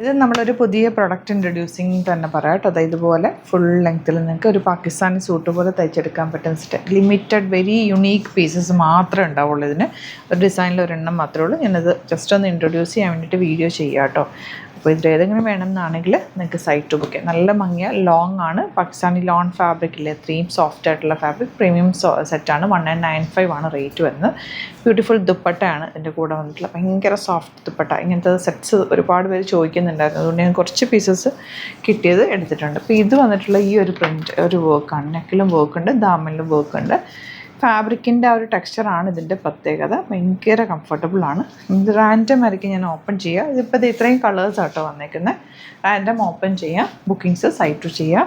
ഇത് നമ്മളൊരു പുതിയ പ്രൊഡക്റ്റ് ഇൻട്രൊഡ്യൂസിങ് തന്നെ പറയാം കേട്ടോ. അതായത് ഇതുപോലെ ഫുൾ ലെങ്ത്തിൽ നിങ്ങൾക്ക് ഒരു പാകിസ്ഥാനി സൂട്ട് പോലെ തയ്ച്ചെടുക്കാൻ പറ്റുന്ന ലിമിറ്റഡ് വെരി യുണീക്ക് പീസസ് മാത്രമേ ഉണ്ടാവുള്ളൂ. ഇതിന് ഒരു ഡിസൈനിൽ ഒരെണ്ണം മാത്രമേ ഉള്ളൂ. ഞാനത് ജസ്റ്റ് ഒന്ന് ഇൻട്രൊഡ്യൂസ് ചെയ്യാൻ വേണ്ടിയിട്ട് വീഡിയോ ചെയ്യാം കേട്ടോ. അപ്പോൾ ഇതിലേതെങ്കിലും വേണമെന്നാണെങ്കിൽ നിങ്ങൾക്ക് സൈറ്റ് ബുക്ക് ചെയ്യാം. നല്ല ഭംഗിയ ലോങ് ആണ്. പാകിസ്ഥാനി ലോൺ ഫാബ്രിക് ഇല്ലേ, അത്രയും സോഫ്റ്റ് ആയിട്ടുള്ള ഫാബ്രിക്. പ്രീമിയം സെറ്റാണ്. 1995 ആണ് റേറ്റ് വരുന്നത്. ബ്യൂട്ടിഫുൾ ദുപ്പട്ടയാണ് ഇതിൻ്റെ കൂടെ വന്നിട്ടുള്ള. ഭയങ്കര സോഫ്റ്റ് ദുപ്പട്ട. ഇങ്ങനത്തെ സെറ്റ്സ് ഒരുപാട് പേര് ചോദിക്കുന്നുണ്ടായിരുന്നു. അതുകൊണ്ട് ഞാൻ കുറച്ച് പീസസ് കിട്ടിയത് എടുത്തിട്ടുണ്ട്. അപ്പോൾ ഇത് വന്നിട്ടുള്ള ഈ ഒരു പ്രിൻറ്റ് ഒരു വർക്കാണ്. നെക്കിലും വർക്കുണ്ട്, ദാമനിലും വർക്കുണ്ട്. ഫാബ്രിക്കിൻ്റെ ആ ഒരു ടെക്സ്ചറാണ് ഇതിൻ്റെ പ്രത്യേകത. ഭയങ്കര കംഫർട്ടബിളാണ്. ഇത് റാൻഡം ആയിരിക്കും ഞാൻ ഓപ്പൺ ചെയ്യുക. ഇതിപ്പോൾ ഇത് ഇത്രയും കളേഴ്സ് ആട്ടോ വന്നേക്കുന്നത്. റാൻഡം ഓപ്പൺ ചെയ്യാം. ബുക്കിങ്സ് സൈറ്റ് ചെയ്യാം.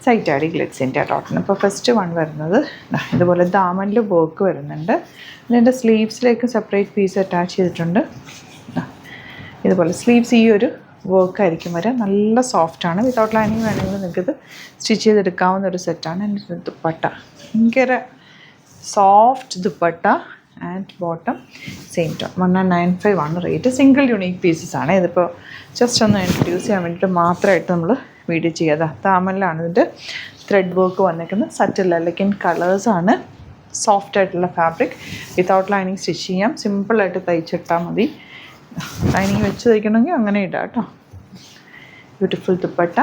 സൈറ്റ് ഐ ഡി ഗ്ലിറ്റ്സിൻ്റെ ഡോട്ടിന്. ഇപ്പോൾ ഫസ്റ്റ് വൺ വരുന്നത് ഇതുപോലെ ദാമനിൽ വർക്ക് വരുന്നുണ്ട്. ഇതിൻ്റെ സ്ലീവ്സിലേക്ക് സെപ്പറേറ്റ് പീസ് അറ്റാച്ച് ചെയ്തിട്ടുണ്ട്. ഇതുപോലെ സ്ലീവ്സ് ഈ ഒരു വർക്കായിരിക്കും വരെ. നല്ല സോഫ്റ്റാണ്. വിതൗട്ട് ലൈനിങ് വേണമെങ്കിൽ നിങ്ങൾക്കിത് സ്റ്റിച്ച് ചെയ്തെടുക്കാവുന്ന ഒരു സെറ്റാണ്. എൻ്റെ ദുപ്പട്ട ഭയങ്കര soft dupatta and bottom same tone. 1995 ആണ് റേറ്റ്. സിംഗിൾ യുണീക്ക് പീസസ് ആണ്. ഇതിപ്പോൾ ജസ്റ്റ് ഒന്ന് ഇൻട്രൊഡ്യൂസ് ചെയ്യാൻ വേണ്ടിയിട്ട് മാത്രമായിട്ട് നമ്മൾ വീഡിയോ ചെയ്യാതെ. താമലിലാണ് ഇതിൻ്റെ ത്രെഡ് വർക്ക് വന്നിരിക്കുന്നത്. സറ്റിൽ എലഗൻ കളേഴ്സാണ്. സോഫ്റ്റ് ആയിട്ടുള്ള ഫാബ്രിക്. വിതൗട്ട് ലൈനിങ് സ്റ്റിച്ച് ചെയ്യാം. സിമ്പിളായിട്ട് തയ്ച്ചിട്ടാൽ മതി. ലൈനിങ് വെച്ച് തയ്ക്കണമെങ്കിൽ അങ്ങനെ ഇടാം കേട്ടോ. Beautiful dupatta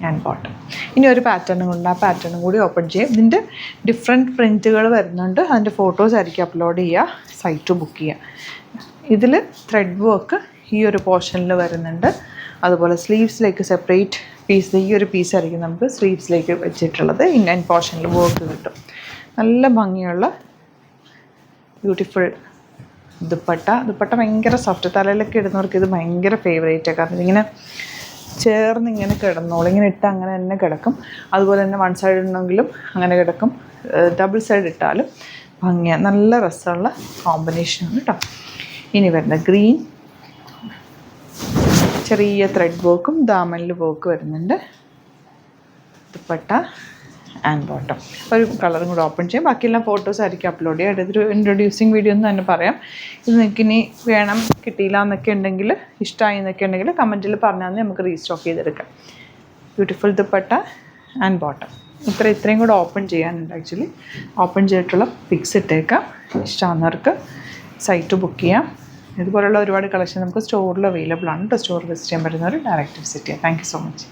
and bottom. ഇനി ഒരു പാറ്റേണും കൊണ്ട് ആ പാറ്റേണും കൂടി ഓപ്പൺ ചെയ്യും. ഇതിൻ്റെ ഡിഫറെൻറ്റ് പ്രിൻറ്റുകൾ വരുന്നുണ്ട്. അതിൻ്റെ ഫോട്ടോസ് ആയിരിക്കും അപ്ലോഡ് ചെയ്യുക. സൈറ്റ് ബുക്ക് ചെയ്യുക. ഇതിൽ ത്രെഡ് വർക്ക് ഈ ഒരു പോർഷനിൽ വരുന്നുണ്ട്. അതുപോലെ സ്ലീവ്സിലേക്ക് സെപ്പറേറ്റ് പീസ്, ഈ ഒരു പീസായിരിക്കും നമുക്ക് സ്ലീവ്സിലേക്ക് വെച്ചിട്ടുള്ളത്. ഇൻ പോർഷനിൽ വർക്ക് കിട്ടും. നല്ല ഭംഗിയുള്ള ബ്യൂട്ടിഫുൾ ദുപ്പട്ട. ദുപ്പട്ട ഭയങ്കര സോഫ്റ്റ്. തലയിലൊക്കെ ഇടുന്നവർക്ക് ഇത് ഭയങ്കര ഫേവറേറ്റാണ്. കാരണം ഇതിങ്ങനെ ചേർന്ന് ഇങ്ങനെ കിടന്നോളും. ഇങ്ങനെ ഇട്ട് അങ്ങനെ തന്നെ കിടക്കും. അതുപോലെ തന്നെ വൺ സൈഡ് ഉണ്ടെങ്കിലും അങ്ങനെ കിടക്കും. ഡബിൾ സൈഡ് ഇട്ടാലും ഭംഗിയാണ്. നല്ല രസമുള്ള കോമ്പിനേഷനാണ് കേട്ടോ. ഇനി വരുന്ന ഗ്രീൻ, ചെറിയ ത്രെഡ് വർക്കും ദാമനിൽ വർക്ക് വരുന്നുണ്ട്. Dupatta and bottom. ഒരു കളറും കൂടെ ഓപ്പൺ ചെയ്യും. ബാക്കിയെല്ലാം ഫോട്ടോസ് ആയിരിക്കും അപ്ലോഡ് ചെയ്യുക. ഇതൊരു ഇൻട്രൊഡ്യൂസിങ് വീഡിയോ എന്ന് തന്നെ പറയാം. ഇത് നിങ്ങൾക്ക് ഇനി വേണം, കിട്ടിയില്ല എന്നൊക്കെ ഉണ്ടെങ്കിൽ, ഇഷ്ടമായി എന്നൊക്കെ ഉണ്ടെങ്കിൽ കമൻറ്റിൽ പറഞ്ഞാൽ നമുക്ക് റീസ്റ്റോക്ക് ചെയ്തെടുക്കാം. Beautiful dupatta and bottom. ഇത്രയും കൂടെ ഓപ്പൺ ചെയ്യാനുണ്ട്. ആക്ച്വലി ഓപ്പൺ ചെയ്തിട്ടുള്ള പിക്സ് ഇട്ടേക്കാം. ഇഷ്ടമാകുന്നവർക്ക് സൈറ്റ് ബുക്ക് ചെയ്യാം. ഇതുപോലുള്ള ഒരുപാട് കളക്ഷൻ നമുക്ക് സ്റ്റോറിൽ അവൈലബിൾ ആണ് കേട്ടോ. സ്റ്റോർ വിസിറ്റ് ചെയ്യാൻ പറ്റുന്നവർ ഡയറക്റ്റ് വിസിറ്റ് ചെയ്യാം. Thank you so much.